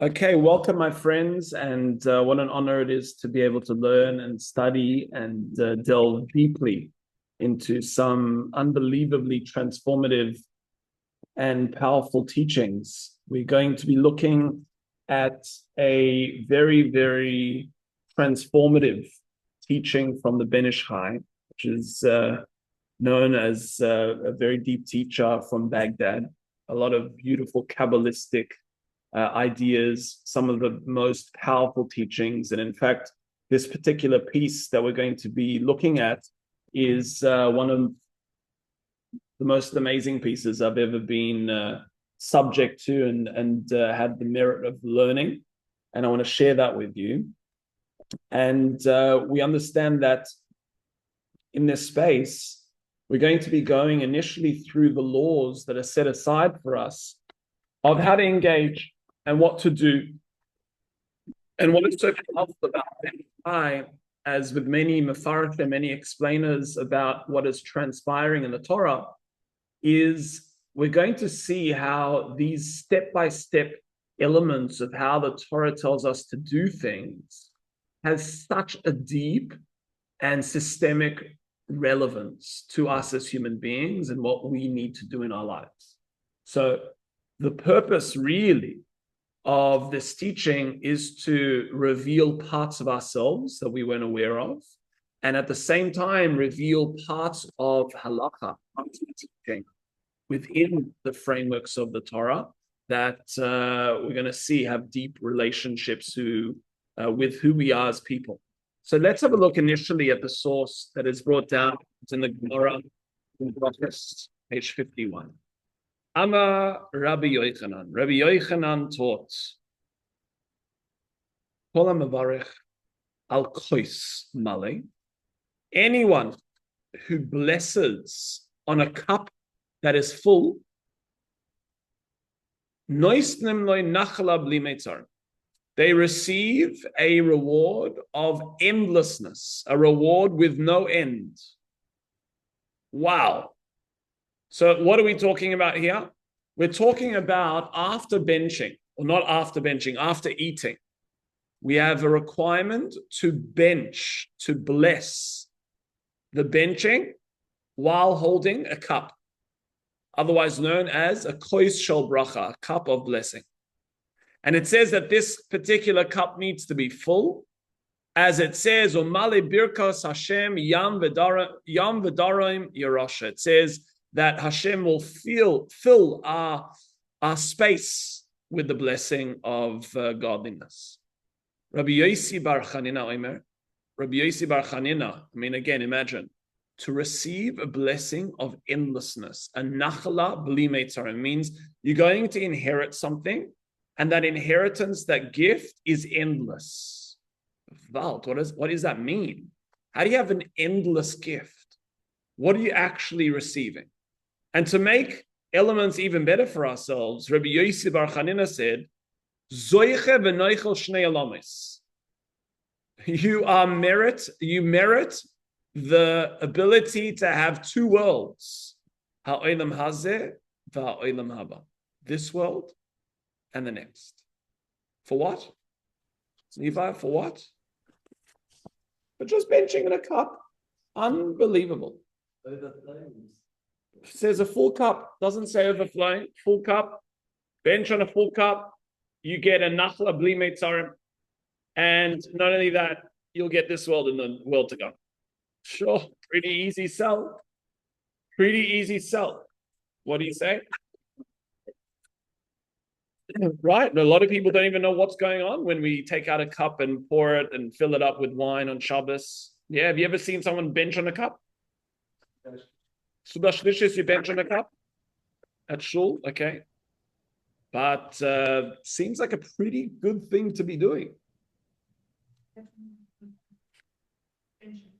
Okay, welcome, my friends, and what an honor it is to be able to learn and study and delve deeply into some unbelievably transformative and powerful teachings. We're going to be looking at a very, very transformative teaching from the Ben Ish Chai, which is known as a very deep teacher from Baghdad. A lot of beautiful Kabbalistic ideas, some of the most powerful teachings. And in fact, this particular piece that we're going to be looking at is one of the most amazing pieces I've ever been subject to and had the merit of learning. And I want to share that with you. And we understand that in this space, we're going to be going initially through the laws that are set aside for us of how to engage and what to do. And what is so powerful about I, as with many Mefarshim, many explainers about what is transpiring in the Torah, is we're going to see how these step-by-step elements of how the Torah tells us to do things has such a deep and systemic relevance to us as human beings and what we need to do in our lives. So the purpose really of this teaching is to reveal parts of ourselves that we weren't aware of, and at the same time reveal parts of halakha within the frameworks of the Torah that we're going to see have deep relationships with who we are as people. So let's have a look initially at the source that is brought down. It's in the Gemara Berachos, page 51. Ama Rabbi Yochanan. Rabbi Yochanan taught, Kol ha'mevarech al kois male. Anyone who blesses on a cup that is full, noisnim loy nachla bli meitzar. They receive a reward of endlessness, a reward with no end. Wow. So what are we talking about here? We're talking about after benching, or not after benching, after eating. We have a requirement to bench, to bless the benching while holding a cup, otherwise known as a kois shel bracha, a cup of blessing. And it says that this particular cup needs to be full, as it says, Umale birkos Hashem yam v'darim yerosha. It says that Hashem will fill our space with the blessing of godliness. Rabbi Yossi Bar Chanina Omer, Rabbi Yossi Bar Chanina, I mean, again, imagine, to receive a blessing of endlessness, a nachala bli meitzar, means you're going to inherit something, and that inheritance, that gift, is endless. Valt, what does that mean? How do you have an endless gift? What are you actually receiving? And to make elements even better for ourselves, Rabbi Yossi Bar Chanina said, Zoiche v'noichel shnei alamis. You merit the ability to have two worlds. Ha'olam hazeh v'ha'olam haba. This world and the next. For what? Levi, for what? For just benching in a cup. Unbelievable. It says a full cup, doesn't say overflowing. Full cup, bench on a full cup, you get a nachla bli meitzarim, and not only that, you'll get this world and the world to come. Sure, pretty easy sell. Pretty easy sell. What do you say? Right? A lot of people don't even know what's going on when we take out a cup and pour it and fill it up with wine on Shabbos. Yeah, have you ever seen someone bench on a cup? Subashlishis, you bench on a cup? At shul? Okay. But seems like a pretty good thing to be doing.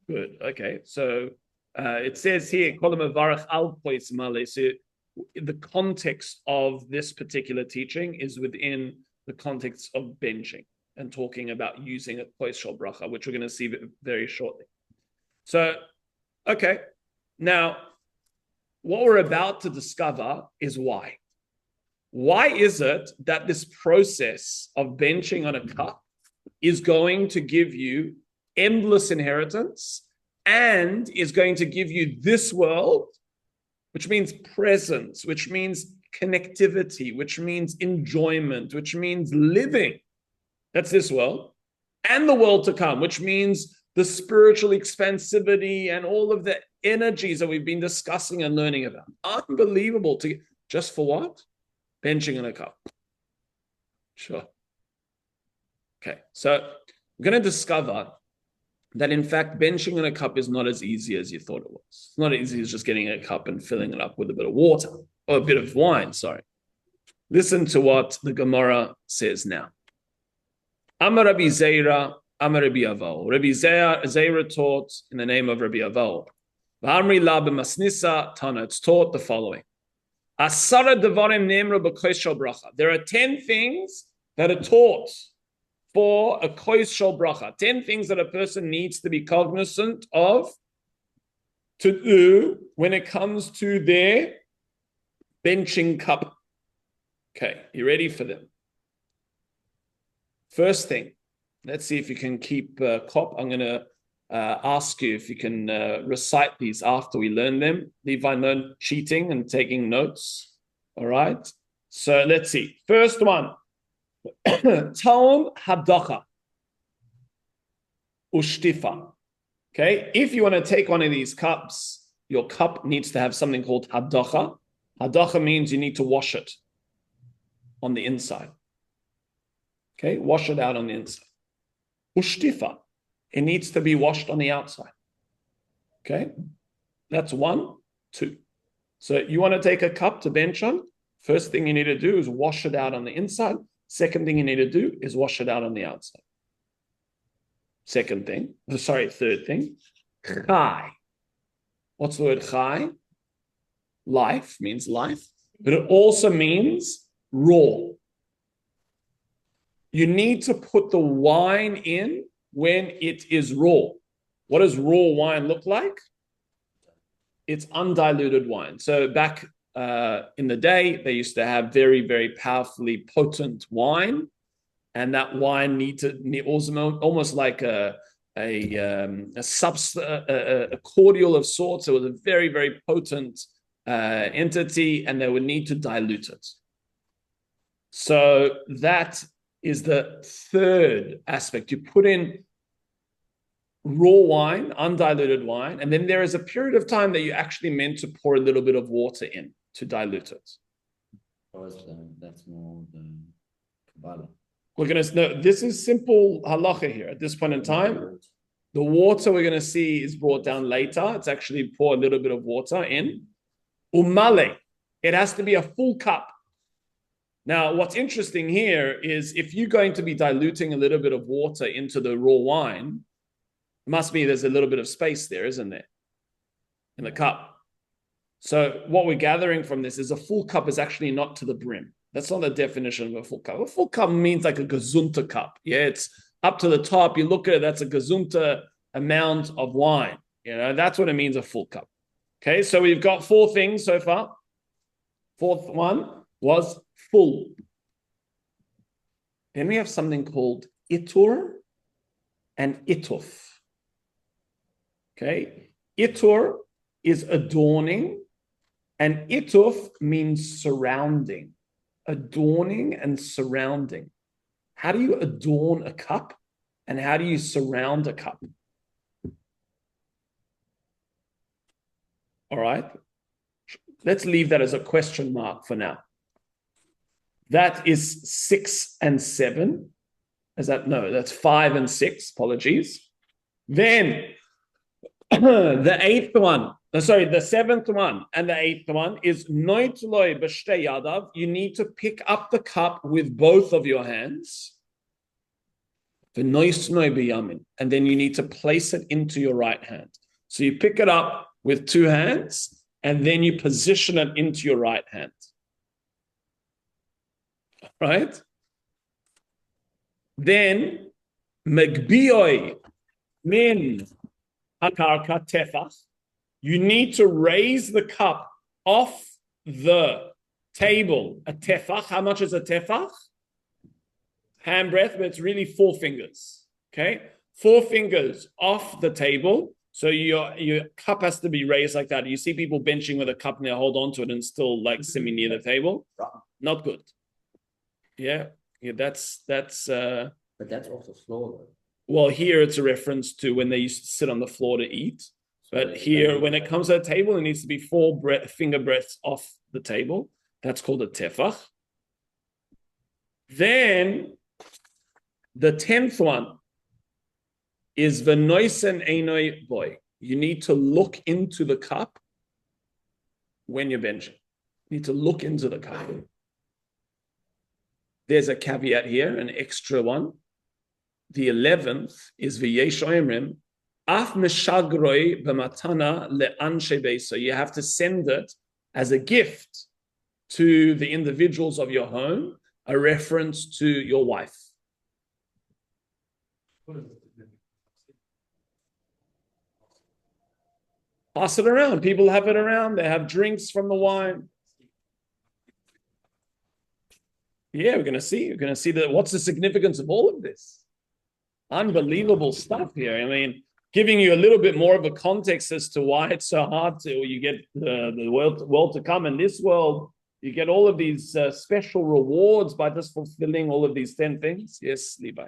Good. Okay. So it says here, so the context of this particular teaching is within the context of benching and talking about using a kois shel bracha, which we're going to see very shortly. So, okay. Now, what we're about to discover is why. Why is it that this process of benching on a cup is going to give you endless inheritance and is going to give you this world, which means presence, which means connectivity, which means enjoyment, which means living? That's this world. And the world to come, which means the spiritual expansivity and all of the energies that we've been discussing and learning about. Unbelievable. Just for what? Benching in a cup. Sure. Okay, so we're going to discover that in fact, benching in a cup is not as easy as you thought it was. It's not as easy as just getting a cup and filling it up with a bit of water, or a bit of wine, sorry. Listen to what the Gemara says now. Amar Rabbi Zeira, Amar Rabbi Avo. Rabbi Zeira taught in the name of Rabbi Avo. V'amri la b'masnisa Tana. It's taught the following. Asara devarim nemra b'kois shel bracha. There are 10 things that are taught for a kois shel bracha. 10 things that a person needs to be cognizant of to do when it comes to their benching cup. Okay, you ready for them? First thing, let's see if you can keep cop. I'm going to ask you if you can recite these after we learn them. Levi, no cheating and taking notes. All right. So let's see. First one. Taum hadacha ushtifa. Okay. If you want to take one of these cups, your cup needs to have something called hadacha. Hadacha means you need to wash it on the inside. Okay, wash it out on the inside. Ushtifa, it needs to be washed on the outside. Okay, that's 1, 2. So you want to take a cup to bench on. First thing you need to do is wash it out on the inside. Second thing you need to do is wash it out on the outside. Third thing, chai. What's the word chai? Life means life, but it also means raw. You need to put the wine in when it is raw. What does raw wine look like? It's undiluted wine. So back in the day, they used to have very, very powerfully potent wine, and that wine was almost like a cordial of sorts. It was a very, very potent entity, and they would need to dilute it. So that is the third aspect. You put in raw wine, undiluted wine, and then there is a period of time that you actually meant to pour a little bit of water in to dilute it. That's more the Kabbalah. We're going to know this is simple halacha here at this point in time. The water we're going to see is brought down later. It's actually pour a little bit of water in. Umale, it has to be a full cup. Now, what's interesting here is if you're going to be diluting a little bit of water into the raw wine, it must be there's a little bit of space there, isn't there, in the cup? So what we're gathering from this is a full cup is actually not to the brim. That's not the definition of a full cup. A full cup means like a gazunta cup. Yeah, it's up to the top. You look at it, that's a gazunta amount of wine. You know, that's what it means, a full cup. Okay, so we've got 4 things so far. Fourth one was full. Then we have something called itur and ituf. Okay, itur is adorning, and ituf means surrounding. Adorning and surrounding. How do you adorn a cup, and how do you surround a cup? All right, let's leave that as a question mark for now. That is 6 and 7. Is that no? That's 5 and 6. Apologies. Then the 8th one. Sorry, the 7th one and the 8th one is noitloi b'shtei yadav. You need to pick up the cup with both of your hands. V'noisnoi b'yamin, and then you need to place it into your right hand. So you pick it up with 2 hands, and then you position it into your right hand. Right? Then megbioi min hakarka tefach. You need to raise the cup off the table, a tefach. How much is a tefach? Handbreadth, but it's really 4 fingers. Okay, 4 fingers off the table. So your cup has to be raised like that. You see people benching with a cup and they hold on to it and still like semi near the table. Not good. Yeah, that's. But that's off the floor, though. Well, here it's a reference to when they used to sit on the floor to eat. But here, when it comes to a table, it needs to be 4 finger breadths off the table. That's called a tefach. Then the 10th one is v'noisen einoi boy. You need to look into the cup when you're benching. You need to look into the cup. There's a caveat here, an extra one. The 11th is v'yesh oimrim af meshagroi b'matana le'anshe beisa. You have to send it as a gift to the individuals of your home, a reference to your wife. Pass it around. People have it around. They have drinks from the wine. Yeah, we're going to see. You're going to see that. What's the significance of all of this? Unbelievable stuff here. I mean, giving you a little bit more of a context as to why it's so hard to, you get the world to come. In this world, you get all of these special rewards by just fulfilling all of these 10 things. Yes, Levi.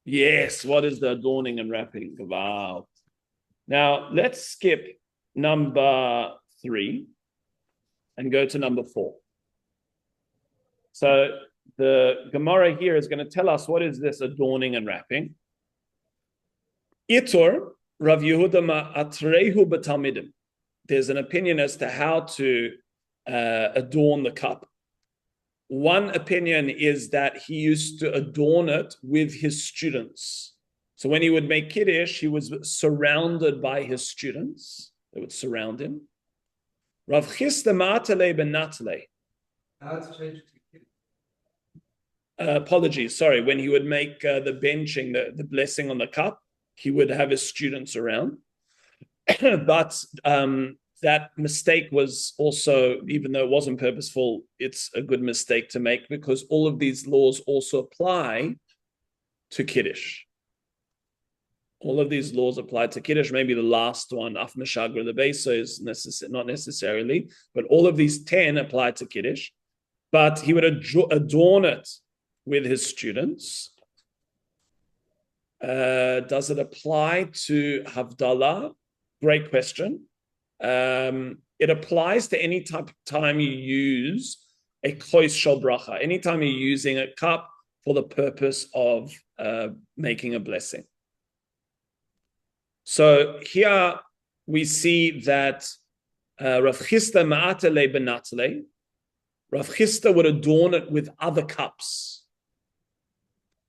Yes, what is the adorning and wrapping? Wow. Now, let's skip number 3 and go to number 4. So the Gemara here is going to tell us what is this adorning and wrapping. Itor, Rav Yehuda ma'atrehu b'talmidim. There's an opinion as to how to adorn the cup. One opinion is that he used to adorn it with his students. So when he would make Kiddush, he was surrounded by his students. They would surround him. Rav Chisda ma'atale ben Natale. Apologies, sorry. When he would make the benching, the blessing on the cup, he would have his students around. But that mistake was also, even though it wasn't purposeful, it's a good mistake to make because all of these laws also apply to Kiddush. All of these laws apply to Kiddush. Maybe the last one, Af Meshagra, the base, is not necessarily, but all of these 10 apply to Kiddush. But he would adorn it with his students. Does it apply to Havdalah? Great question. It applies to any time you use a kois shel bracha, anytime you're using a cup for the purpose of making a blessing. So here we see that Rav Chisda ma'atale benatale, Rav Chisda would adorn it with other cups.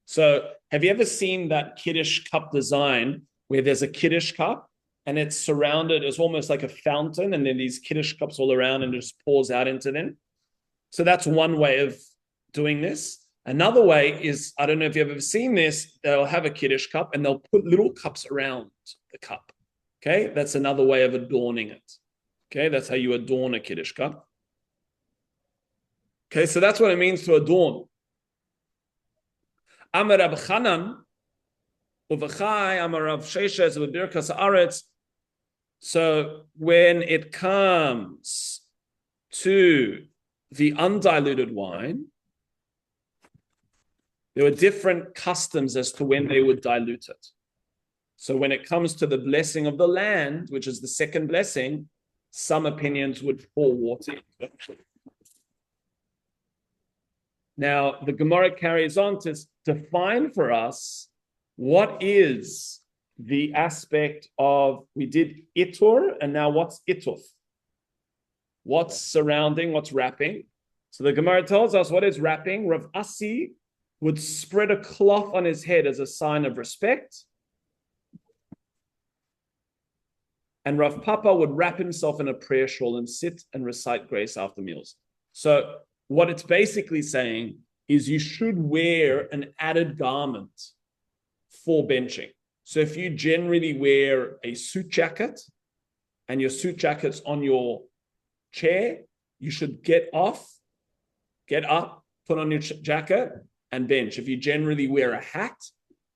So have you ever seen that Kiddush cup design where there's a Kiddush cup and it's surrounded, it's almost like a fountain, and then these Kiddush cups all around and it just pours out into them? So that's one way of doing this. Another way is, I don't know if you've ever seen this, they'll have a Kiddush cup and they'll put little cups around the cup. Okay, that's another way of adorning it. Okay, that's how you adorn a Kiddush cup. Okay, so that's what it means to adorn. Amar Rab Chanan, Uvachai, Amar Rav Sheshes, Birkas Aretz. So when it comes to the undiluted wine, there were different customs as to when they would dilute it. So when it comes to the blessing of the land, which is the second blessing, some opinions would pour water into it. Now, the Gemara carries on to define for us what is the aspect of, we did itur, and now what's ituf? What's surrounding, what's wrapping? So the Gemara tells us what is wrapping. Rav Asi would spread a cloth on his head as a sign of respect. And Rav Papa would wrap himself in a prayer shawl and sit and recite grace after meals. So what it's basically saying is you should wear an added garment for benching. So if you generally wear a suit jacket and your suit jacket's on your chair, you should get up, put on your jacket and bench. If you generally wear a hat,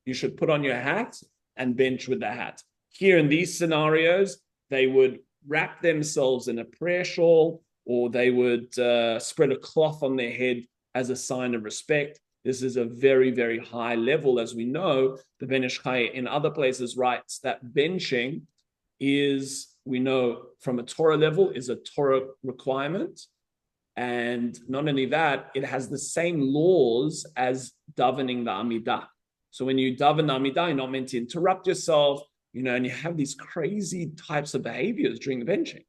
you should put on your hat and bench with the hat. Here in these scenarios, they would wrap themselves in a prayer shawl, or they would spread a cloth on their head as a sign of respect. This is a very, very high level. As we know, the Ben Ish Chai in other places writes that benching is, we know from a Torah level, is a Torah requirement. And not only that, it has the same laws as davening the Amidah. So when you daven the Amidah, you're not meant to interrupt yourself, and you have these crazy types of behaviors during the benching,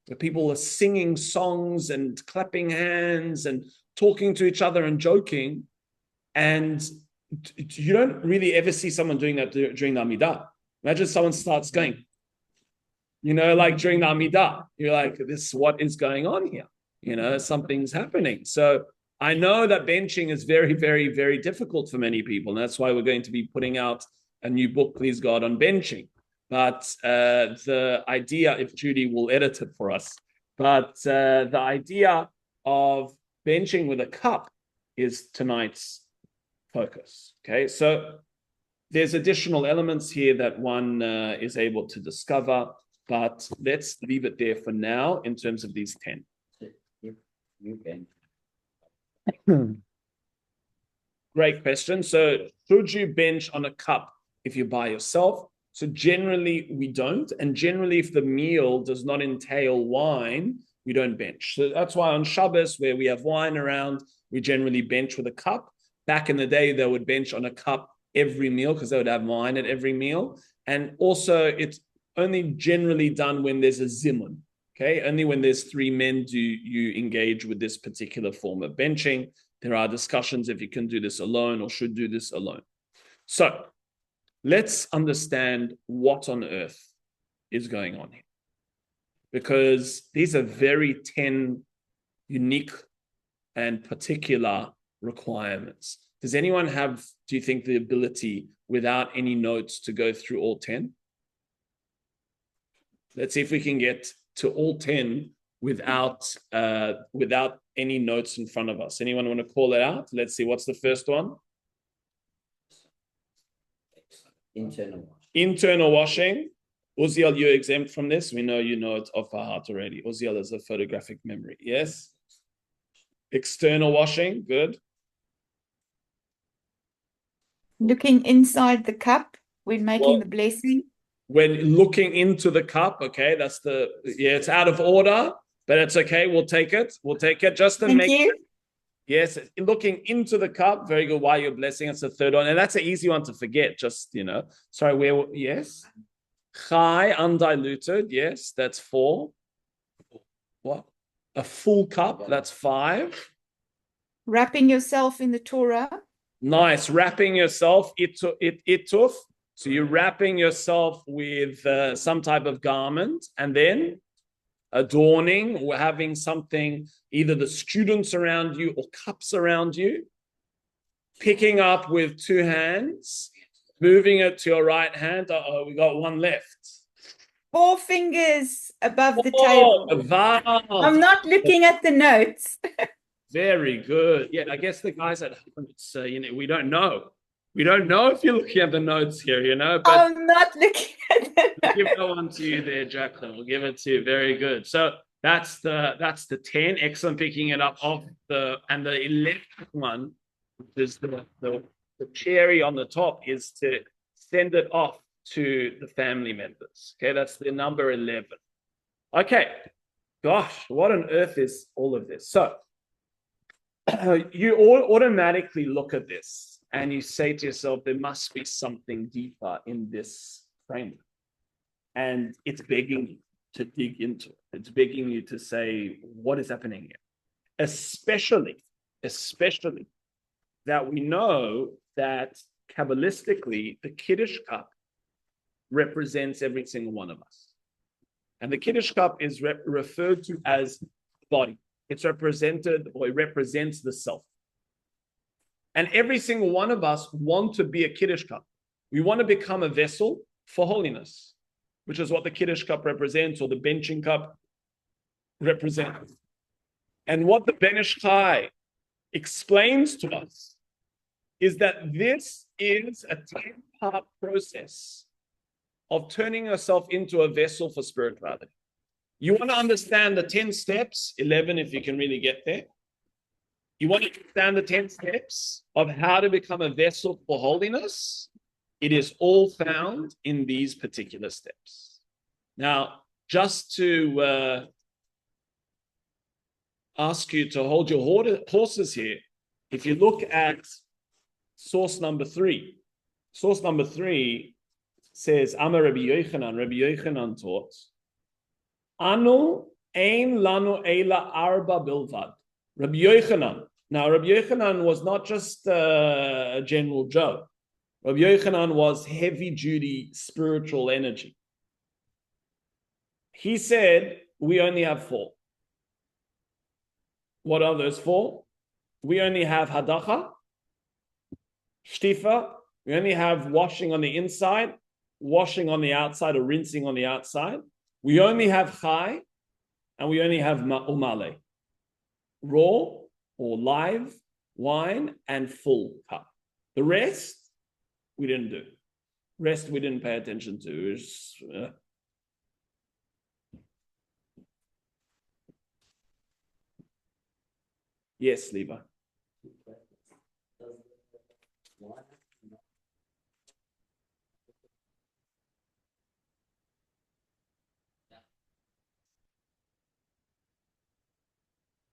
where people are singing songs and clapping hands and talking to each other and joking. And you don't really ever see someone doing that during the Amidah. Imagine someone starts going, like during the Amidah, you're like, what is going on here? Something's happening. So I know that benching is very, very, very difficult for many people. And that's why we're going to be putting out a new book, please God, on benching. But the idea, if Judy will edit it for us, but the idea of benching with a cup is tonight's focus. Okay, so there's additional elements here that one is able to discover, but let's leave it there for now in terms of these 10. You can. Great question. So should you bench on a cup if you're by yourself? So generally we don't. And generally if the meal does not entail wine, we don't bench. So that's why on Shabbos, where we have wine around, we generally bench with a cup. Back in the day, they would bench on a cup every meal because they would have wine at every meal. And also it's only generally done when there's a zimun. Okay, only when there's 3 men do you engage with this particular form of benching. There are discussions if you can do this alone or should do this alone. So let's understand what on earth is going on here, because these are very 10 unique and particular requirements. Does anyone have, do you think, the ability without any notes to go through all 10? Let's see if we can get to all 10 without any notes in front of us. Anyone want to call it out? Let's see, what's the first one? Internal washing. Internal washing. Uziel, you're exempt from this. We know you know it off our heart already. Uziel has a photographic memory. Yes? External washing, good. Looking inside the cup when making the blessing. When looking into the cup, okay, it's out of order, but it's okay. We'll take it. Just to Thank make you. Yes, looking into the cup, very good. While you're blessing, it's the third one. And that's an easy one to forget, Sorry, yes? Chai, undiluted, yes, that's 4. What? A full cup, that's 5. Wrapping yourself in the Torah. Nice, wrapping yourself, ituf. So you're wrapping yourself with some type of garment, and then adorning or having something, either the students around you or cups around you, picking up with 2 hands, moving it to your right hand. We got 1 left. 4 fingers above the table. Wow. I'm not looking at the notes. Very good. Yeah, I guess the guys at home, it's, we don't know. We don't know if you're looking at the notes here, but I'm not looking at the notes. We'll give that one to you there, Jacqueline. We'll give it to you. Very good. So that's the 10. Excellent picking it up off and the 11th one, is the cherry on the top, is to send it off to the family members. Okay, that's the number 11. Okay, gosh, what on earth is all of this? So you all automatically look at this and you say to yourself, there must be something deeper in this framework. And it's begging you to dig into it. It's begging you to say, what is happening here? Especially that we know that Kabbalistically, the Kiddush cup represents every single one of us. And the Kiddush cup is referred to as body. It's represented, or it represents the self. And every single one of us want to be a Kiddush cup. We want to become a vessel for holiness, which is what the Kiddush cup represents, or the benching cup represents. And what the Ben Ish Chai explains to us is that this is a 10-part process of turning yourself into a vessel for spirituality. You want to understand the 10 steps, 11 if you can really get there. You want to understand the 10 steps of how to become a vessel for holiness. It is all found in these particular steps. Now, just to ask you to hold your horses here, if you look at source number 3, source number 3 says, Amar Rabbi Yochanan taught, Anu ein lanu eila arba bilvad. Rabbi Yochanan. Now, Rabbi Yochanan was not just General Joe. Rabbi Yochanan was heavy-duty spiritual energy. He said, we only have 4. What are those 4? We only have hadacha, shtifa. We only have washing on the inside, washing on the outside, or rinsing on the outside. We only have chai, and we only have umale, raw or live wine and full cup. The rest, we didn't do. Rest, we didn't pay attention to. Yes, Levi.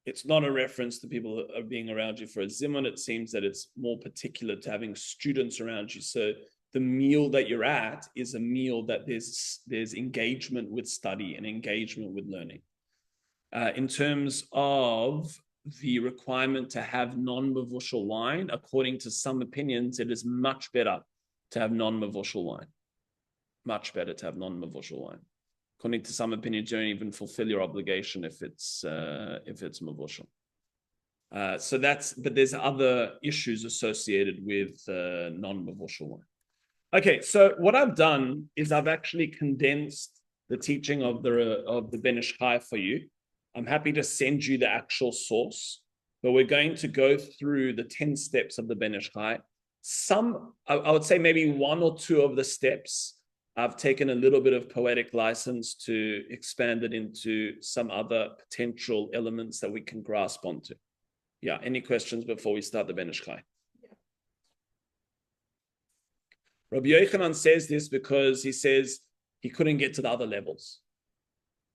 It's not a reference to people that are being around you for a zimun. It seems that it's more particular to having students around you. So the meal that you're at is a meal that there's engagement with study and engagement with learning. In terms of the requirement to have non-mevushal wine, according to some opinions, it is much better to have non-mevushal wine. Much better to have non-mevushal wine. According to some opinions, you don't even fulfill your obligation if it's mevushal. But there's other issues associated with non-mevushal wine. Okay, so what I've done is I've actually condensed the teaching of the Ben Ish Chai for you. I'm happy to send you the actual source, but we're going to go through the 10 steps of the Ben Ish Chai. I would say maybe 1 or 2 of the steps I've taken a little bit of poetic license to expand it into some other potential elements that we can grasp onto. Yeah, any questions before we start the Ben Ish Chai? Rabbi Yochanan says this because he says he couldn't get to the other levels.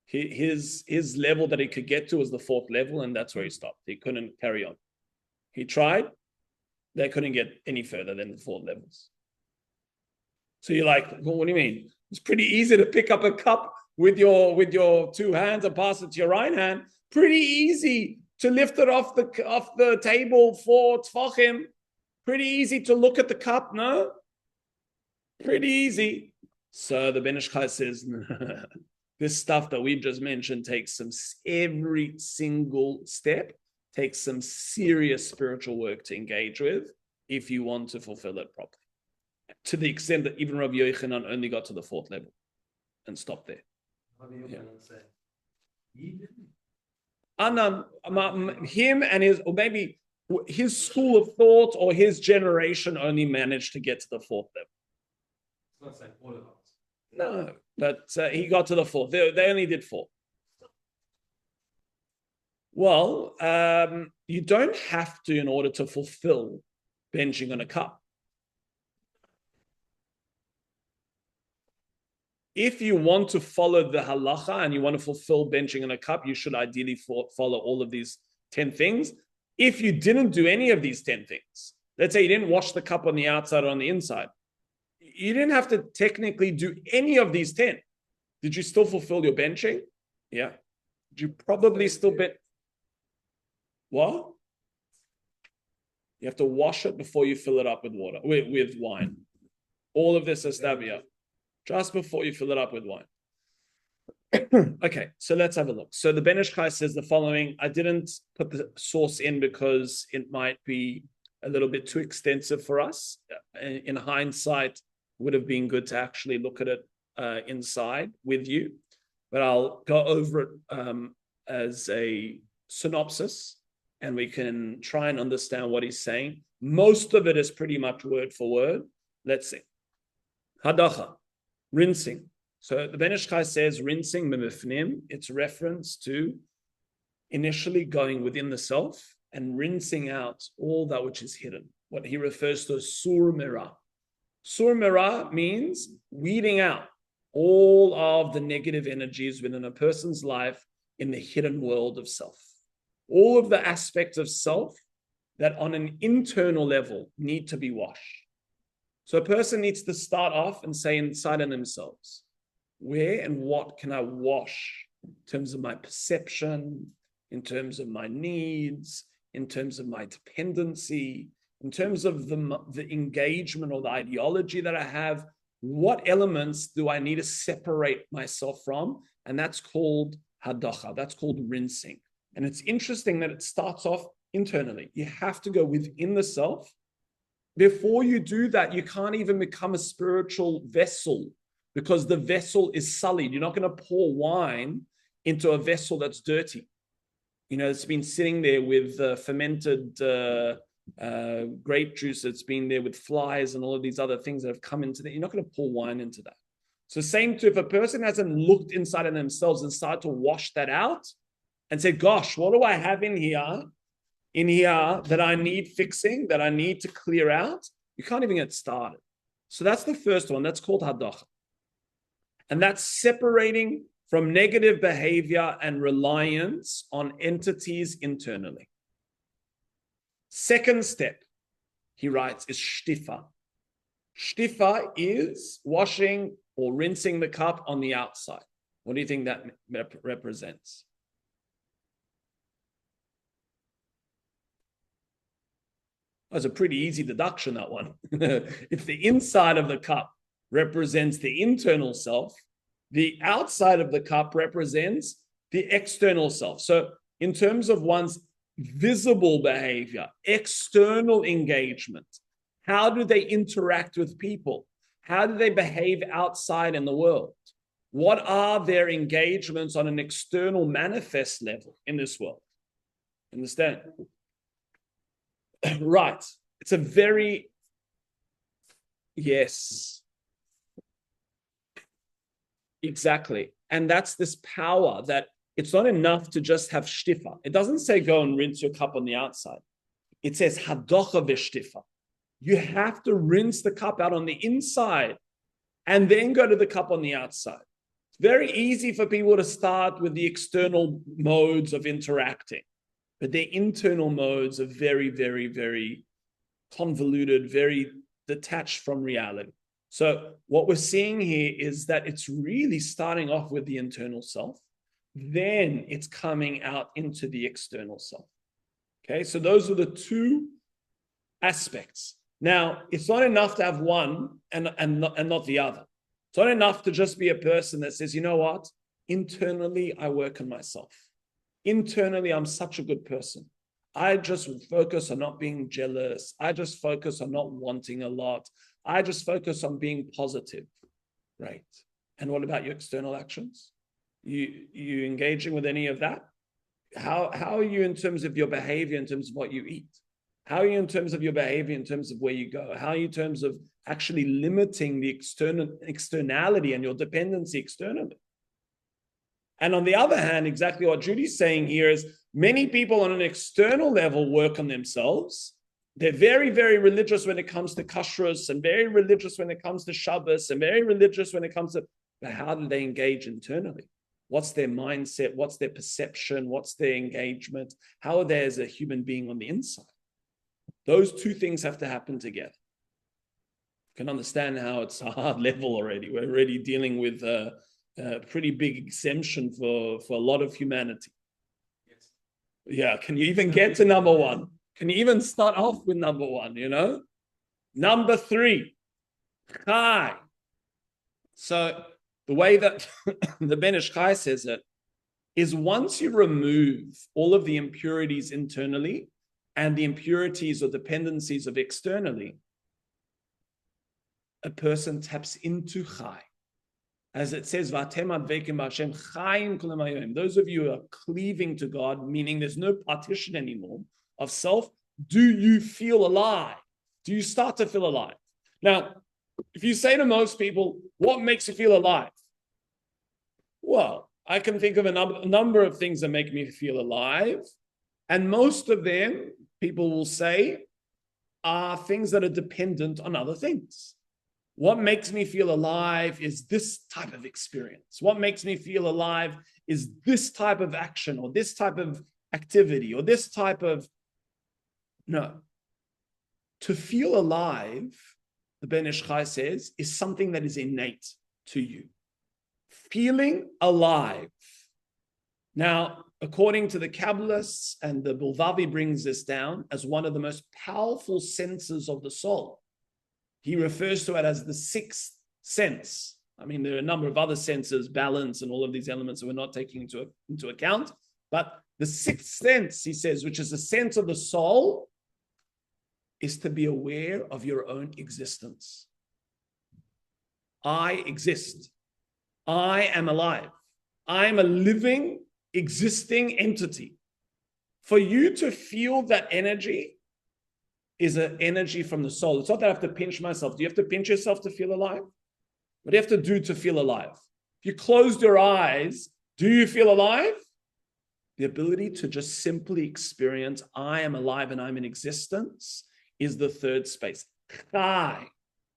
His level that he could get to was the 4th level, and that's where he stopped. He couldn't carry on. He tried. They couldn't get any further than the 4 levels. So you're like, well, what do you mean? It's pretty easy to pick up a cup with your 2 hands and pass it to your right hand. Pretty easy to lift it off the table for tfachim. Pretty easy to look at the cup, no? Pretty easy. So the Ben Ish Chai says, this stuff that we've just mentioned takes every single step takes some serious spiritual work to engage with if you want to fulfill it properly. To the extent that even Rabbi Yochanan only got to the 4th level and stopped there. Him and his school of thought or his generation only managed to get to the 4th level. It's not saying all of us. No, but he got to the 4th. They only did 4. Well, you don't have to in order to fulfill benching on a cup. If you want to follow the halacha and you want to fulfill benching in a cup, you should ideally follow all of these 10 things. If you didn't do any of these 10 things, let's say you didn't wash the cup on the outside or on the inside, you didn't have to technically do any of these 10. Did you still fulfill your benching? Yeah. Did you probably still bench? What? You have to wash it before you fill it up with water, with wine. All of this is tabia. Just before you fill it up with wine. Okay, so let's have a look. So the Ben Ish Chai says the following. I didn't put the source in because it might be a little bit too extensive for us. In hindsight, it would have been good to actually look at it inside with you. But I'll go over it as a synopsis and we can try and understand what he's saying. Most of it is pretty much word for word. Let's see. Hadacha, rinsing. So the Ben Ish Chai says rinsing mimifnim, it's reference to initially going within the self and rinsing out all that which is hidden. What he refers to as sur mira. Sur mira means weeding out all of the negative energies within a person's life in the hidden world of self. All of the aspects of self that on an internal level need to be washed. So a person needs to start off and say inside of themselves, where and what can I wash in terms of my perception, in terms of my needs, in terms of my dependency, in terms of the engagement or the ideology that I have, what elements do I need to separate myself from? And that's called hadacha, that's called rinsing. And it's interesting that it starts off internally. You have to go within the self. Before you do that, you can't even become a spiritual vessel because the vessel is sullied. You're not going to pour wine into a vessel that's dirty. You know, it's been sitting there with fermented grape juice. It's been there with flies and all of these other things that have come into there. You're not going to pour wine into that. So same too, if a person hasn't looked inside of themselves and started to wash that out and say, gosh, what do I have in here that I need fixing, that I need to clear out? You can't even get started. So that's the first one. That's called hadacha. And that's separating from negative behavior and reliance on entities internally. Second step, he writes, is shtifa. Shtifa is washing or rinsing the cup on the outside. What do you think that represents? That's a pretty easy deduction, that one. If the inside of the cup represents the internal self, the outside of the cup represents the external self. So in terms of one's visible behavior, external engagement, how do they interact with people? How do they behave outside in the world? What are their engagements on an external manifest level in this world? Understand? Right. It's a very, yes, exactly. And that's this power that it's not enough to just have shtifa. It doesn't say go and rinse your cup on the outside. It says hadocha v'shtifa. You have to rinse the cup out on the inside and then go to the cup on the outside. It's very easy for people to start with the external modes of interacting, but their internal modes are very, very, very convoluted, very detached from reality. So what we're seeing here is that it's really starting off with the internal self, then it's coming out into the external self. Okay, so those are the two aspects. Now, it's not enough to have one and not the other. It's not enough to just be a person that says, you know what, internally I work on myself. Internally, I'm such a good person. I just focus on not being jealous. I just focus on not wanting a lot. I just focus on being positive, right? And what about your external actions? You engaging with any of that? How are you in terms of your behavior, in terms of what you eat? How are you in terms of your behavior, in terms of where you go? How are you in terms of actually limiting the externality and your dependency externally? And on the other hand, exactly what Judy's saying here is many people on an external level work on themselves. They're very, very religious when it comes to kashrus and very religious when it comes to Shabbos and very religious when it comes to, but how do they engage internally? What's their mindset? What's their perception? What's their engagement? How are they as a human being on the inside? Those two things have to happen together. You can understand how it's a hard level already. We're already dealing with a pretty big exemption for a lot of humanity. Yes. Yeah, can you even get to number one? Can you even start off with number one, you know? Number three, chai. So the way that the Ben Ish Chai says it is once you remove all of the impurities internally and the impurities or dependencies of externally, a person taps into chai. As it says, those of you who are cleaving to God, meaning there's no partition anymore of self, do you feel alive? Do you start to feel alive? Now, if you say to most people, what makes you feel alive? Well, I can think of a number of things that make me feel alive. And most of them, people will say, are things that are dependent on other things. What makes me feel alive is this type of experience. What makes me feel alive is this type of action or this type of activity or this type of... No. To feel alive, the Ben Ish Chai says, is something that is innate to you. Feeling alive. Now, according to the Kabbalists, and the Bulvavi brings this down as one of the most powerful senses of the soul. He refers to it as the sixth sense. I mean, there are a number of other senses, balance, and all of these elements that we're not taking into account. But the sixth sense, he says, which is the sense of the soul, is to be aware of your own existence. I exist. I am alive. I am a living, existing entity. For you to feel that energy is an energy from the soul. It's not that I have to pinch myself. Do you have to pinch yourself to feel alive? What do you have to do to feel alive? If you closed your eyes, do you feel alive? The ability to just simply experience, I am alive and I'm in existence, is the third space. Chai.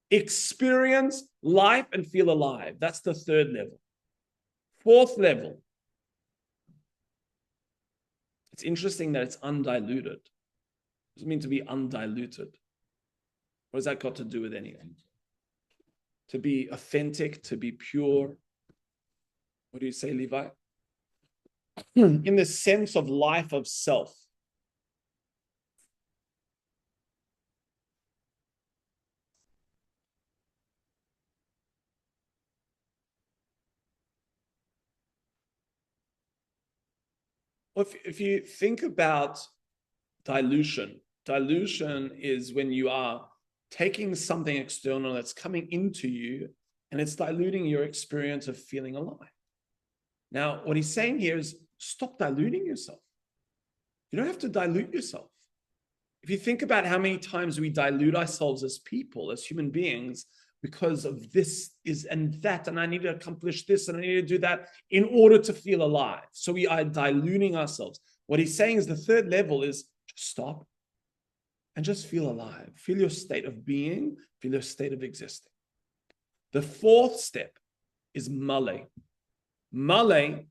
Experience life and feel alive. That's the third level. Fourth level. It's interesting that it's undiluted. What does it mean to be undiluted? What has that got to do with anything? To be authentic, to be pure. What do you say, Levi? In the sense of life of self. If you think about dilution is when you are taking something external that's coming into you and it's diluting your experience of feeling alive. Now, what he's saying here is stop diluting yourself. You don't have to dilute yourself. If you think about how many times we dilute ourselves as people, as human beings, because of this is and that, and I need to accomplish this and I need to do that in order to feel alive. So we are diluting ourselves. What he's saying is the third level is just stop and just feel alive. Feel your state of being, feel your state of existing. The fourth step is male. Male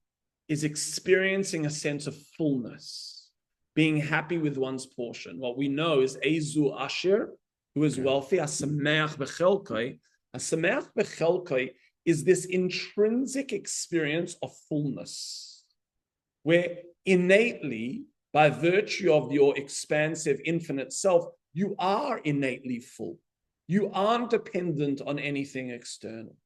is experiencing a sense of fullness, being happy with one's portion. What we know is Ezu Asher, who is wealthy, Asameach Bechelkai. Asameach Bechelkai is this intrinsic experience of fullness, where innately, by virtue of your expansive infinite self, you are innately full. You aren't dependent on anything external.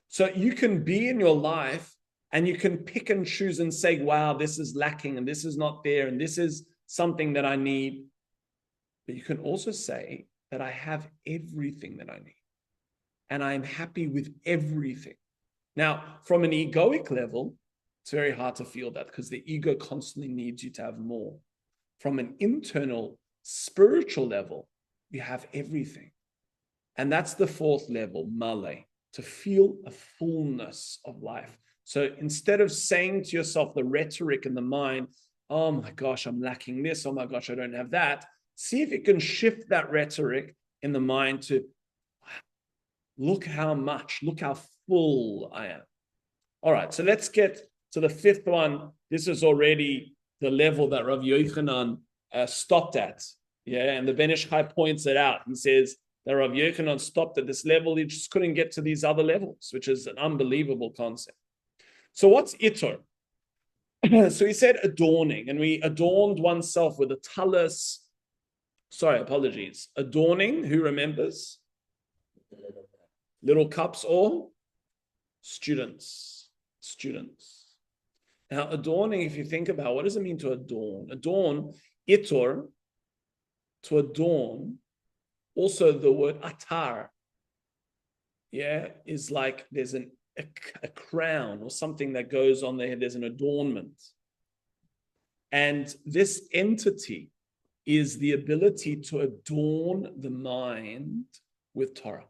So you can be in your life and you can pick and choose and say, wow, this is lacking and this is not there and this is something that I need. But you can also say that I have everything that I need and I am happy with everything. Now, from an egoic level, it's very hard to feel that because the ego constantly needs you to have more. From an internal spiritual level, you have everything. And that's the fourth level, male, to feel a fullness of life. So instead of saying to yourself the rhetoric in the mind, oh my gosh, I'm lacking this, oh my gosh, I don't have that, see if you can shift that rhetoric in the mind to, look how full I am. All right, so let's get to the fifth one. This is already the level that Rav Yochanan stopped at. Yeah, and the Ben Ish Chai points it out. He says that Rav Yochanan stopped at this level. He just couldn't get to these other levels, which is an unbelievable concept. So what's itur? So he said adorning, and we adorned oneself with a talus. Sorry, apologies. Adorning, who remembers? Little cups or students. Now, adorning, if you think about what does it mean to adorn? Adorn, itur, to adorn. Also, the word atar, yeah, is like there's an a crown or something that goes on there. There's an adornment. And this entity is the ability to adorn the mind with Torah.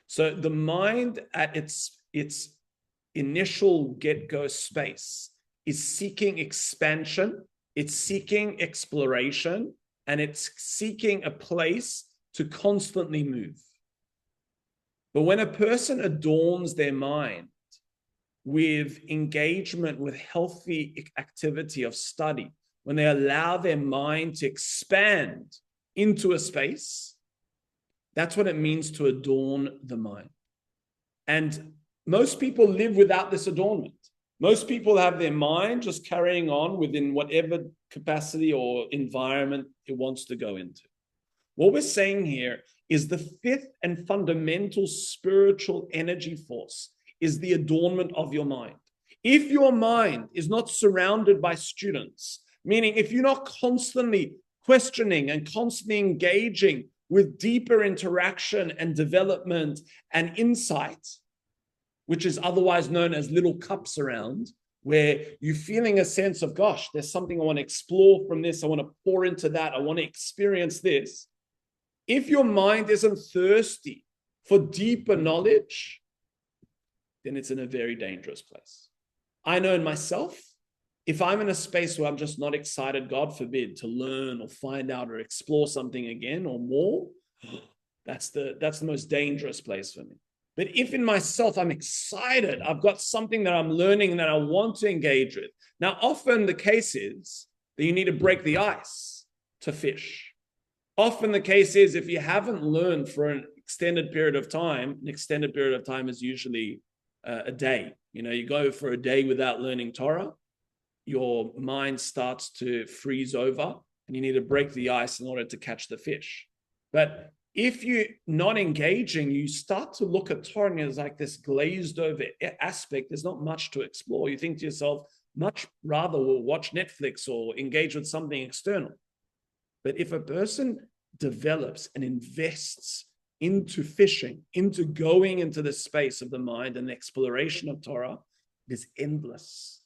So the mind at its initial get-go space is seeking expansion, it's seeking exploration, and it's seeking a place to constantly move. But when a person adorns their mind with engagement with healthy activity of study, when they allow their mind to expand into a space, that's what it means to adorn the mind. And most people live without this adornment. Most people have their mind just carrying on within whatever capacity or environment it wants to go into. What we're saying here is the fifth and fundamental spiritual energy force is the adornment of your mind. If your mind is not surrounded by students, meaning if you're not constantly questioning and constantly engaging with deeper interaction and development and insight, which is otherwise known as little cups around, where you're feeling a sense of, gosh, there's something I want to explore from this. I want to pour into that. I want to experience this. If your mind isn't thirsty for deeper knowledge, then it's in a very dangerous place. I know in myself, if I'm in a space where I'm just not excited, God forbid, to learn or find out or explore something again or more, that's the most dangerous place for me. But if in myself I'm excited, I've got something that I'm learning that I want to engage with. Now, often the case is that you need to break the ice to fish. Often the case is if you haven't learned for an extended period of time is usually a day. You know, you go for a day without learning Torah, your mind starts to freeze over and you need to break the ice in order to catch the fish. But if you're not engaging, you start to look at Torah and there's like this glazed over aspect. There's not much to explore. You think to yourself, much rather we'll watch Netflix or engage with something external. But if a person develops and invests into fishing, into going into the space of the mind and the exploration of Torah, it is endless.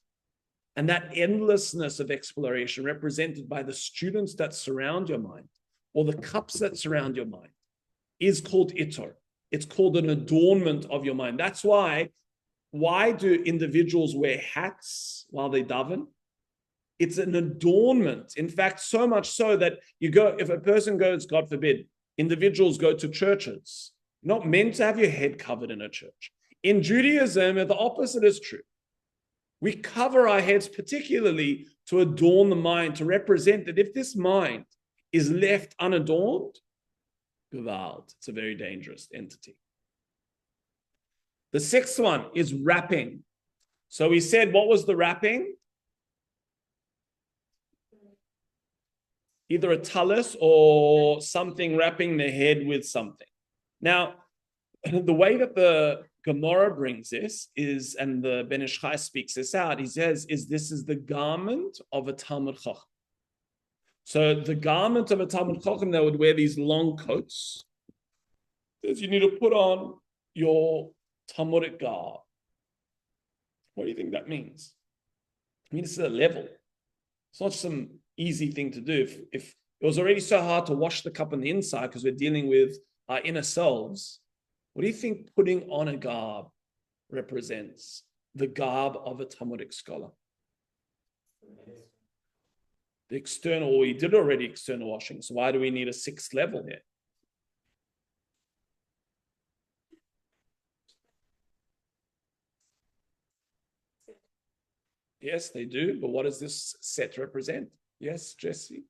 And that endlessness of exploration represented by the students that surround your mind or the cups that surround your mind is called itor. It's called an adornment of your mind. That's why do individuals wear hats while they daven? It's an adornment. In fact, so much so that if a person goes, God forbid, individuals go to churches, you're not meant to have your head covered in a church. In Judaism, the opposite is true. We cover our heads particularly to adorn the mind, to represent that if this mind is left unadorned, gewalt, it's a very dangerous entity. The sixth one is wrapping. So we said, what was the wrapping? Either a talus or something wrapping the head with something. Now, the way that the Gemara brings this is, and the Ben Ish Chai speaks this out, he says, this is the garment of a Talmud Chacham. So the garment of a Talmud Chacham, they would wear these long coats. Says you need to put on your Talmudic garb. What do you think that means? I mean, it's a level. It's not some easy thing to do. If it was already so hard to wash the cup on the inside because we're dealing with our inner selves, what do you think putting on a garb represents? The garb of a Talmudic scholar. The external, we did already external washing, so why do we need a sixth level here? Yes, they do, but what does this set represent? Yes, Jesse?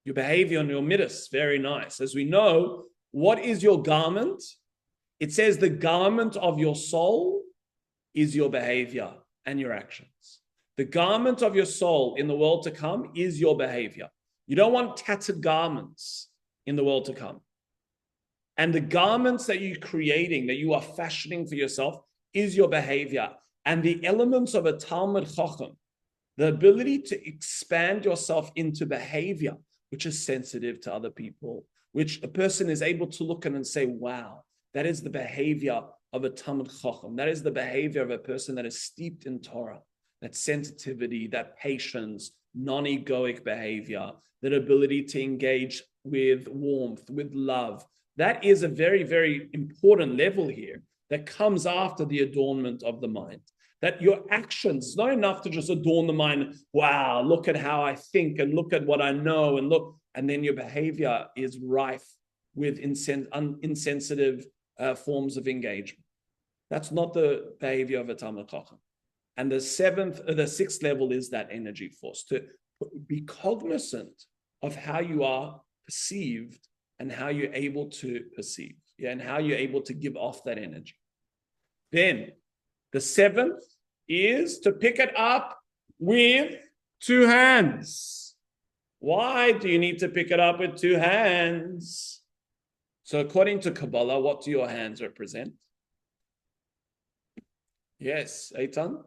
Your behavior and your midas, very nice. As we know, what is your garment? It says the garment of your soul is your behavior and your actions. The garment of your soul in the world to come is your behavior. You don't want tattered garments in the world to come. And the garments that you're creating, that you are fashioning for yourself, is your behavior. And the elements of a Talmud Chacham, the ability to expand yourself into behavior, which is sensitive to other people, which a person is able to look at and say, wow, That is the behavior of a Talmid Chacham. That is the behavior of a person that is steeped in Torah. That sensitivity, that patience, non-egoic behavior, that ability to engage with warmth, with love. That is a very, very important level here that comes after the adornment of the mind. That your actions, it's not enough to just adorn the mind. Wow, look at how I think and look at what I know and then your behavior is rife with insensitive forms of engagement. That's not the behavior of a Talmid Chacham. And the sixth level is that energy force, to be cognizant of how you are perceived and how you're able to perceive, and how you're able to give off that energy. Then the seventh is to pick it up with two hands. Why do you need to pick it up with two hands? So according to Kabbalah, what do your hands represent? Yes, Eitan?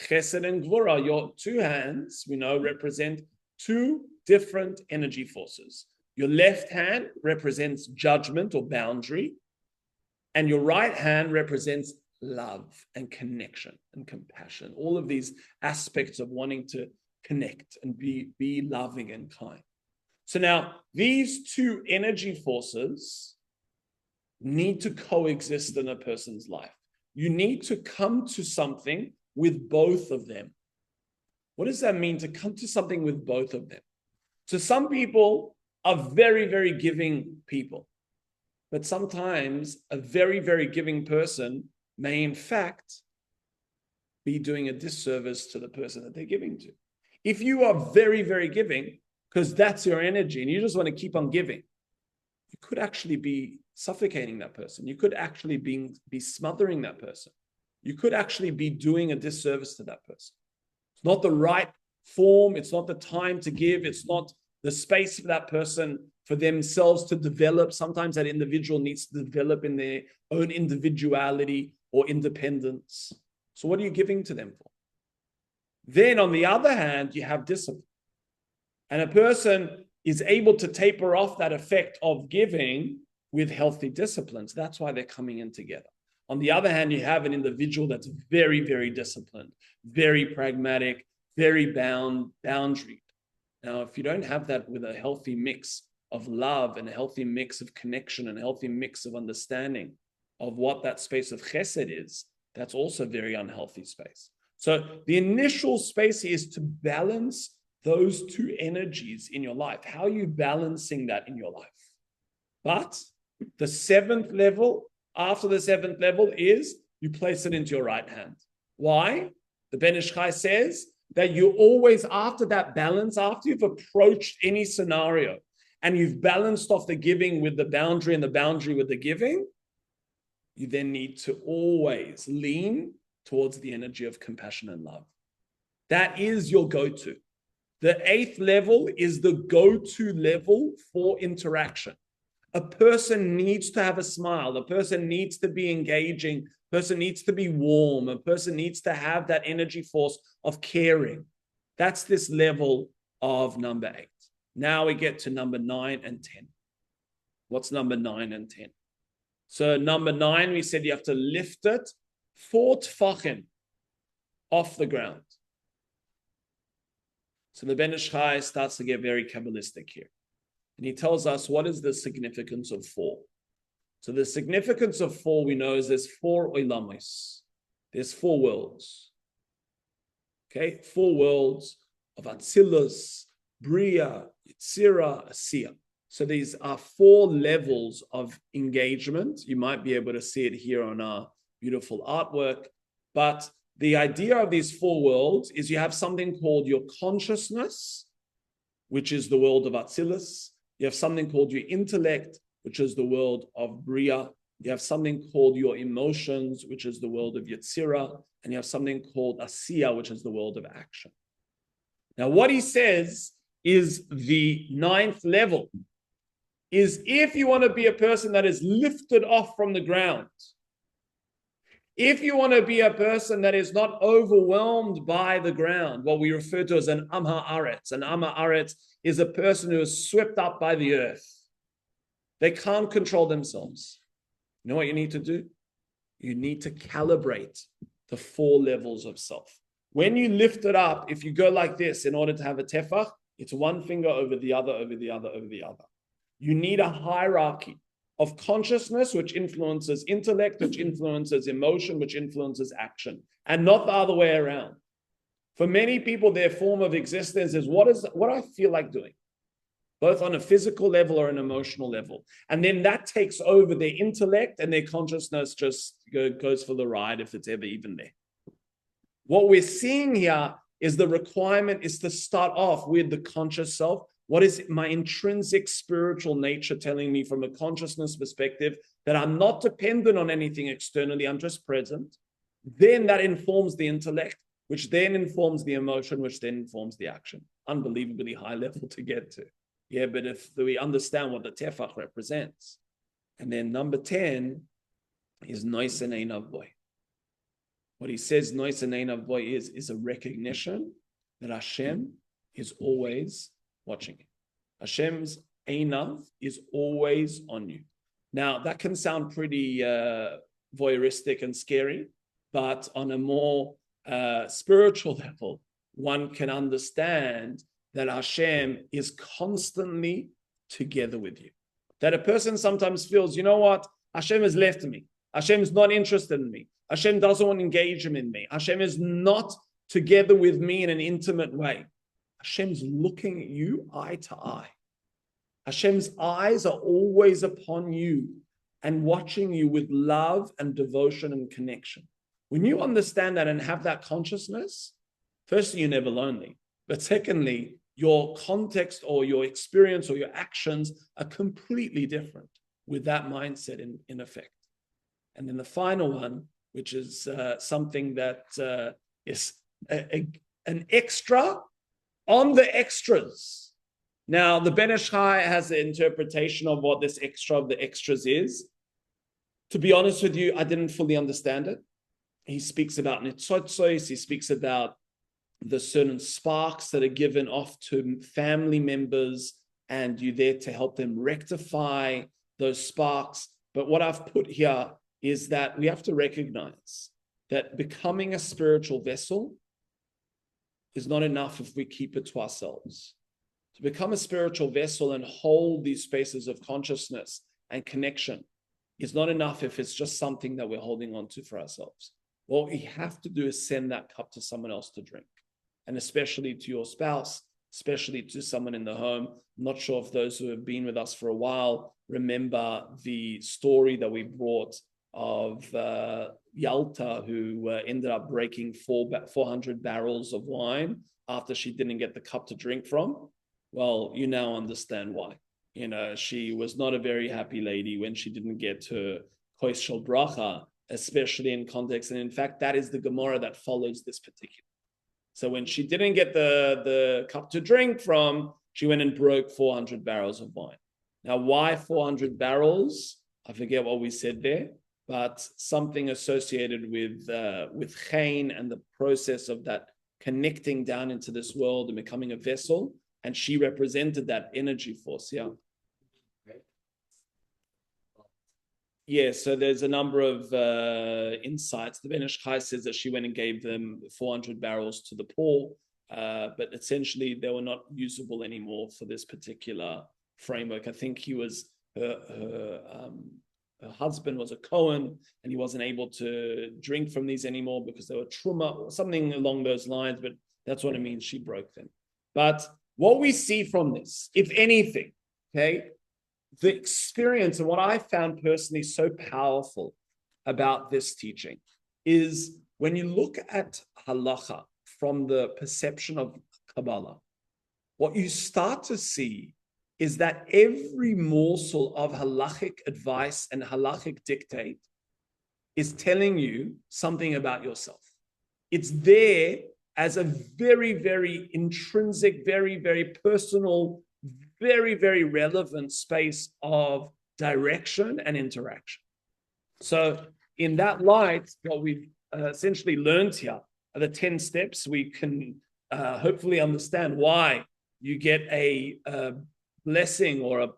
Chesed and Gvura, your two hands, we know, represent two different energy forces. Your left hand represents judgment or boundary, and your right hand represents love and connection and compassion. All of these aspects of wanting to connect and be loving and kind. So now, these two energy forces need to coexist in a person's life. You need to come to something with both of them. What does that mean, to come to something with both of them? So some people are very, very giving people. But sometimes a very, very giving person may in fact be doing a disservice to the person that they're giving to. If you are very, very giving, because that's your energy and you just want to keep on giving, you could actually be suffocating that person. You could actually be smothering that person. You could actually be doing a disservice to that person. It's not the right form. It's not the time to give. It's not the space for that person, for themselves to develop. Sometimes that individual needs to develop in their own individuality or independence. So what are you giving to them for? Then on the other hand, you have discipline. And a person is able to taper off that effect of giving with healthy disciplines. That's why they're coming in together. On the other hand, you have an individual that's very, very disciplined, very pragmatic, very boundaried. Now, if you don't have that with a healthy mix of love and a healthy mix of connection and a healthy mix of understanding of what that space of chesed is, that's also a very unhealthy space. So the initial space is to balance those two energies in your life. How are you balancing that in your life? But the seventh level, after the seventh level, is you place it into your right hand. Why? The Ben Ish Chai says that you always, after that balance, after you've approached any scenario and you've balanced off the giving with the boundary and the boundary with the giving, you then need to always lean towards the energy of compassion and love. That is your go-to. The eighth level is the go-to level for interaction. A person needs to have a smile. A person needs to be engaging. A person needs to be warm. A person needs to have that energy force of caring. That's this level of number 8. Now we get to number 9 and 10. What's number 9 and 10? So number 9, we said you have to lift it 4 tfachim off the ground. So the Ben Ish Chai starts to get very Kabbalistic here. And he tells us, what is the significance of 4? So the significance of 4, we know, is there's 4 oilamos. There's 4 worlds. Okay? 4 worlds of Atzilus, Bria, Yitzira, Asiya. So these are 4 levels of engagement. You might be able to see it here on our beautiful artwork. But the idea of these 4 worlds is you have something called your consciousness, which is the world of Atzilus. You have something called your intellect, which is the world of Bria. You have something called your emotions, which is the world of Yetzirah. And you have something called Asiya, which is the world of action. Now, what he says is the 9th level is if you want to be a person that is lifted off from the ground, if you want to be a person that is not overwhelmed by the ground, what we refer to as an Am Haaretz. An Am Haaretz is a person who is swept up by the earth. They can't control themselves. You know what you need to do? You need to calibrate the 4 levels of self. When you lift it up, if you go like this in order to have a tefach, it's one finger over the other, over the other, over the other. You need a hierarchy of consciousness, which influences intellect, which influences emotion, which influences action, and not the other way around. For many people, their form of existence is what I feel like doing, both on a physical level or an emotional level. And then that takes over their intellect, and their consciousness just goes for the ride if it's ever even there. What we're seeing here is the requirement is to start off with the conscious self. What is my intrinsic spiritual nature telling me from a consciousness perspective that I'm not dependent on anything externally, I'm just present? Then that informs the intellect, which then informs the emotion, which then informs the action. Unbelievably high level to get to. Yeah, but if we understand what the tefach represents. And then number 10 is nois and einav boy. What he says, nois and einav boy, is a recognition that Hashem is always watching you. Hashem's einav is always on you. Now, that can sound pretty voyeuristic and scary, but on a more spiritual level, one can understand that Hashem is constantly together with you. That a person sometimes feels, you know what? Hashem has left me. Hashem is not interested in me. Hashem doesn't want to engage him in me. Hashem is not together with me in an intimate way. Hashem's looking at you eye to eye. Hashem's eyes are always upon you and watching you with love and devotion and connection. When you understand that and have that consciousness, firstly, you're never lonely. But secondly, your context or your experience or your actions are completely different with that mindset in effect. And then the final one, which is something that is an extra on the extras. Now, the Ben Ish Chai has the interpretation of what this extra of the extras is. To be honest with you, I didn't fully understand it. He speaks about nitzotzos, he speaks about the certain sparks that are given off to family members, and you're there to help them rectify those sparks. But what I've put here is that we have to recognize that becoming a spiritual vessel is not enough if we keep it to ourselves. To become a spiritual vessel and hold these spaces of consciousness and connection is not enough if it's just something that we're holding on to for ourselves. What we have to do is send that cup to someone else to drink, and especially to your spouse, especially to someone in the home. I'm not sure if those who have been with us for a while remember the story that we brought of Yalta, who ended up breaking 400 barrels of wine after she didn't get the cup to drink from. Well, you now understand why. You know, she was not a very happy lady when she didn't get her kois shel bracha, especially in context. And in fact, that is the Gemara that follows this particular. So when she didn't get the cup to drink from, she went and broke 400 barrels of wine. Now, why 400 barrels? I forget what we said there, but something associated with Chain and the process of that connecting down into this world and becoming a vessel. And she represented that energy force, yeah. Yeah, so there's a number of insights. The Ben Ish Chai says that she went and gave them 400 barrels to the poor, but essentially they were not usable anymore for this particular framework. I think her husband was a Kohen, and he wasn't able to drink from these anymore because they were truma or something along those lines, but that's what it means, she broke them. But what we see from this, if anything, okay, the experience and what I found personally so powerful about this teaching is when you look at halacha from the perception of Kabbalah, what you start to see is that every morsel of halachic advice and halachic dictate is telling you something about yourself. It's there as a very, very intrinsic, very, very personal, very, very relevant space of direction and interaction. So in that light, what we've essentially learned here are the 10 steps. We can hopefully understand why you get a blessing or a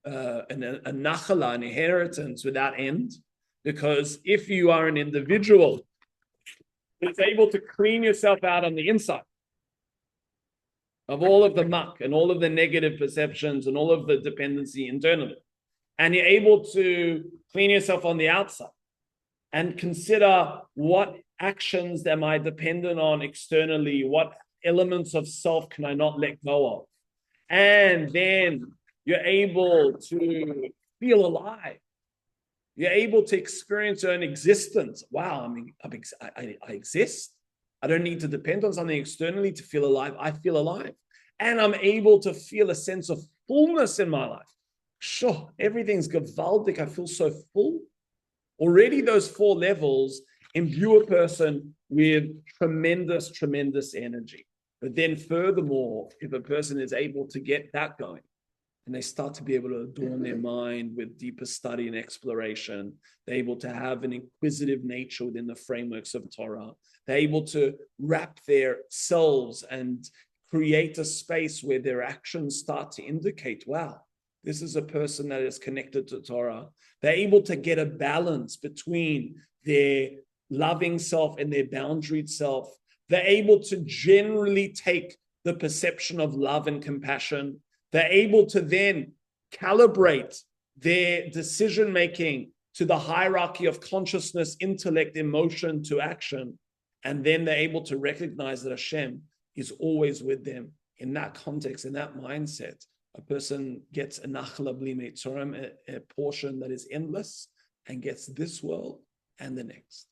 nachala, an inheritance without end. Because if you are an individual that's able to clean yourself out on the inside of all of the muck and all of the negative perceptions and all of the dependency internally, and you're able to clean yourself on the outside and consider what actions am I dependent on externally, what elements of self can I not let go of, and then you're able to feel alive. You're able to experience your own existence. Wow, I mean, I exist. I don't need to depend on something externally to feel alive. I feel alive. And I'm able to feel a sense of fullness in my life. Sure, everything's gewaldic. I feel so full. Already those 4 levels imbue a person with tremendous, tremendous energy. But then furthermore, if a person is able to get that going, and they start to be able to adorn their mind with deeper study and exploration, they're able to have an inquisitive nature within the frameworks of Torah. They're able to wrap their selves and create a space where their actions start to indicate, wow, this is a person that is connected to Torah. They're able to get a balance between their loving self and their boundaried self. They're able to generally take the perception of love and compassion. They're able to then calibrate their decision-making to the hierarchy of consciousness, intellect, emotion to action. And then they're able to recognize that Hashem is always with them. In that context, in that mindset, a person gets a nachla bli meitzorim, a portion that is endless, and gets this world and the next.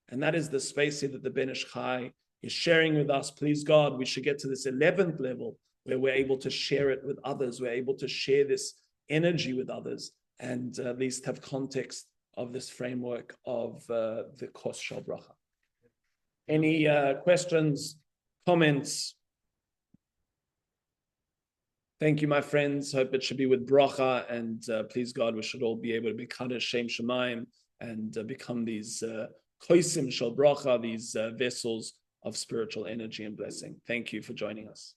And that is the space here that the Ben Ish Chai is sharing with us. Please God, we should get to this 11th level where we're able to share it with others. We're able to share this energy with others and at least have context of this framework of the Kos Shel Bracha. Any questions, comments? Thank you, my friends. Hope it should be with bracha, and please God, we should all be able to be Kiddush Shem Shemaim and become these kosim shel bracha, these vessels of spiritual energy and blessing. Thank you for joining us.